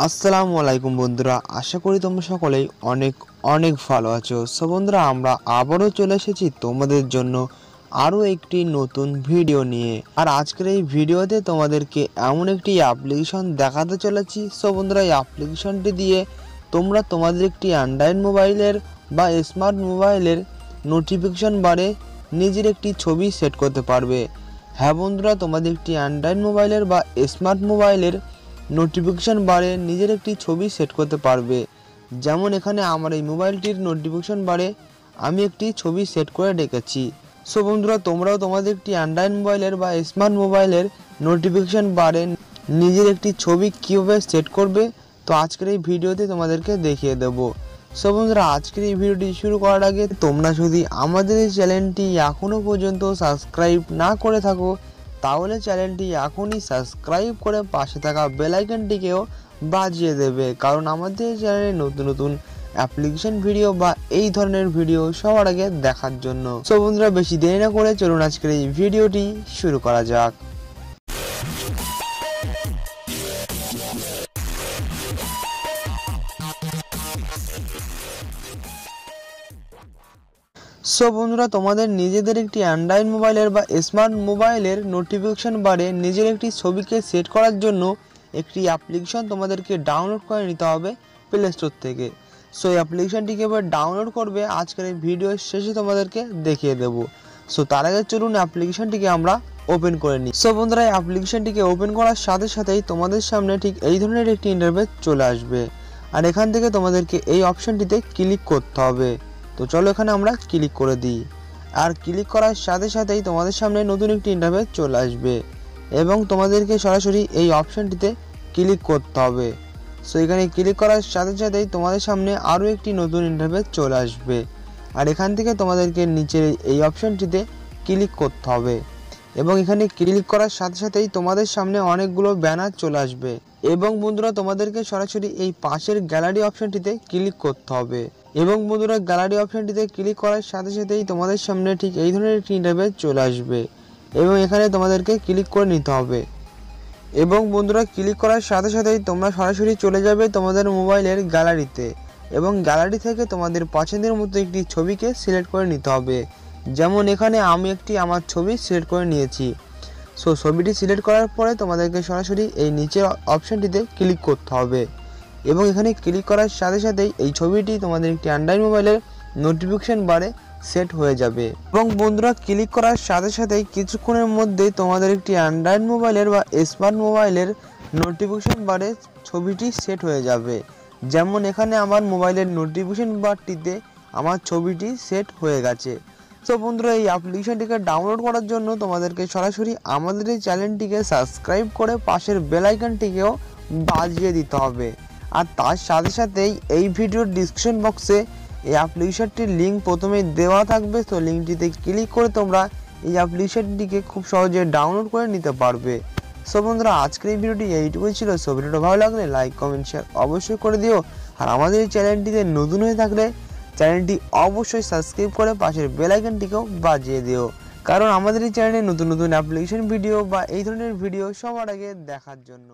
আসসালামু আলাইকুম বন্ধুরা, আশা করি তোমরা সকলেই অনেক অনেক ভালো আছো। সো বন্ধুরা, আমরা আবারও চলে এসেছি তোমাদের জন্য আরও একটি নতুন ভিডিও নিয়ে। আর আজকের এই ভিডিওতে তোমাদেরকে এমন একটি অ্যাপ্লিকেশন দেখাতে চলেছি। সো বন্ধুরা, এই অ্যাপ্লিকেশনটি দিয়ে তোমরা তোমাদের একটি অ্যান্ড্রয়েড মোবাইলের বা স্মার্ট মোবাইলের নোটিফিকেশন বারে নিজের একটি ছবি সেট করতে পারবে। হ্যাঁ বন্ধুরা, তোমাদের একটি অ্যান্ড্রয়েড মোবাইলের বা স্মার্ট মোবাইলের নোটিফিকেশন বারে নিজের একটি ছবি সেট করতে পারবে। যেমন এখানে আমার এই মোবাইলটির নোটিফিকেশন বারে আমি একটি ছবি সেট করে রেখেছি। সো বন্ধুরা, তোমরাও তোমাদের একটি অ্যান্ড্রয়েড মোবাইলের বা স্মার্ট মোবাইলের নোটিফিকেশন বারে নিজের একটি ছবি কীভাবে সেট করবে, তো আজকের এই ভিডিওতে তোমাদেরকে দেখিয়ে দেবো। সো বন্ধুরা, আজকের এই ভিডিওটি শুরু করার আগে তোমরা যদি আমাদের এই চ্যানেলটি এখনও পর্যন্ত সাবস্ক্রাইব না করে থাকো, তাহলে চ্যানেলটি এখনই সাবস্ক্রাইব করে পাশে থাকা বেল আইকনটিকেও বাজিয়ে দেবে, কারণ আমাদের চ্যানেলে নতুন নতুন অ্যাপ্লিকেশন ভিডিও বা এই ধরনের ভিডিও সবার আগে দেখার জন্য। সো বন্ধুরা, বেশি দেরি না করে চলুন আজকের এই ভিডিওটি শুরু করা যাক। সো বন্ধুরা, তোমাদের নিজেদের একটি অ্যান্ড্রয়েড মোবাইলের বা স্মার্ট মোবাইলের নোটিফিকেশন বারে নিজের একটি ছবিকে সেট করার জন্য একটি অ্যাপ্লিকেশন তোমাদেরকে ডাউনলোড করে নিতে হবে প্লে স্টোর থেকে। সো এই অ্যাপ্লিকেশনটিকে এবার ডাউনলোড করবে আজকের এই ভিডিওর শেষে তোমাদেরকে দেখিয়ে দেবো। সো তার আগে চলুন অ্যাপ্লিকেশনটিকে আমরা ওপেন করে নিই। সো বন্ধুরা, এই অ্যাপ্লিকেশনটিকে ওপেন করার সাথে সাথেই তোমাদের সামনে ঠিক এই ধরনের একটি ইন্টারফেস চলে আসবে। আর এখান থেকে তোমাদেরকে এই অপশনটিতে ক্লিক করতে হবে। তো চলো এখানে আমরা ক্লিক করে দিই। আর ক্লিক করার সাথে সাথেই তোমাদের সামনে নতুন একটি ইন্টারফেস চলে আসবে এবং তোমাদেরকে সরাসরি এই অপশনটিতে ক্লিক করতে হবে। সো এখানে ক্লিক করার সাথে সাথেই তোমাদের সামনে আরও একটি নতুন ইন্টারফেস চলে আসবে। আর এখান থেকে তোমাদেরকে নিচের এই অপশনটিতে ক্লিক করতে হবে এবং এখানে ক্লিক করার সাথে সাথেই তোমাদের সামনে অনেকগুলো ব্যানার চলে আসবে এবং বন্ধুরা, তোমাদেরকে সরাসরি এই পাশের গ্যালারি অপশনটিতে ক্লিক করতে হবে এবং বন্ধুরা, গ্যালারি অপশনটিতে ক্লিক করার সাথে সাথেই তোমাদের সামনে ঠিক এই ধরনের একটি ইন্টারফেস চলে আসবে এবং এখানে তোমাদেরকে ক্লিক করে নিতে হবে এবং বন্ধুরা, ক্লিক করার সাথে সাথেই তোমরা সরাসরি চলে যাবে তোমাদের মোবাইলের গ্যালারিতে এবং গ্যালারি থেকে তোমাদের পছন্দের মতো একটি ছবিকে সিলেক্ট করে নিতে হবে। যেমন এখানে আমি একটি আমার ছবি সিলেক্ট করে নিয়েছি। সো ছবিটি সিলেক্ট করার পরে তোমাদেরকে সরাসরি এই নিচের অপশনটিতে ক্লিক করতে হবে এবং এখানে ক্লিক করার সাথে সাথেই এই ছবিটি তোমাদের একটি অ্যান্ড্রয়েড মোবাইলের নোটিফিকেশন বারে সেট হয়ে যাবে এবং বন্ধুরা, ক্লিক করার সাথে সাথেই কিছুক্ষণের মধ্যেই তোমাদের একটি অ্যান্ড্রয়েড মোবাইলের বা স্মার্ট মোবাইলের নোটিফিকেশন বারে ছবিটি সেট হয়ে যাবে। যেমন এখানে আমার মোবাইলের নোটিফিকেশন বারটিতে আমার ছবিটি সেট হয়ে গেছে। তো বন্ধুরা, এই অ্যাপ্লিকেশনটিকে ডাউনলোড করার জন্য তোমাদেরকে সরাসরি আমাদের এই চ্যানেলটিকে সাবস্ক্রাইব করে পাশের বেল আইকনটিকেও বাজিয়ে দিতে হবে। আর তার সাথে সাথেই এই ভিডিওর ডিসক্রিপশন বক্সে এই অ্যাপ্লিকেশনটির লিঙ্ক প্রথমেই দেওয়া থাকবে। তো লিঙ্কটিতে ক্লিক করে তোমরা এই অ্যাপ্লিকেশনটিকে খুব সহজে ডাউনলোড করে নিতে পারবে। সো বন্ধুরা, আজকের এই ভিডিওটি এইটুকুই ছিল। সো ভিডিওটা ভালো লাগলে লাইক কমেন্ট শেয়ার অবশ্যই করে দিও। আর আমাদের এই চ্যানেলটিতে নতুন হয়ে থাকলে চ্যানেলটি অবশ্যই সাবস্ক্রাইব করে পাশের বেল আইকনটিকেও বাজিয়ে দিও, কারণ আমাদের এই চ্যানেলে নতুন নতুন অ্যাপ্লিকেশন ভিডিও বা এই ধরনের ভিডিও সবার আগে দেখার জন্য।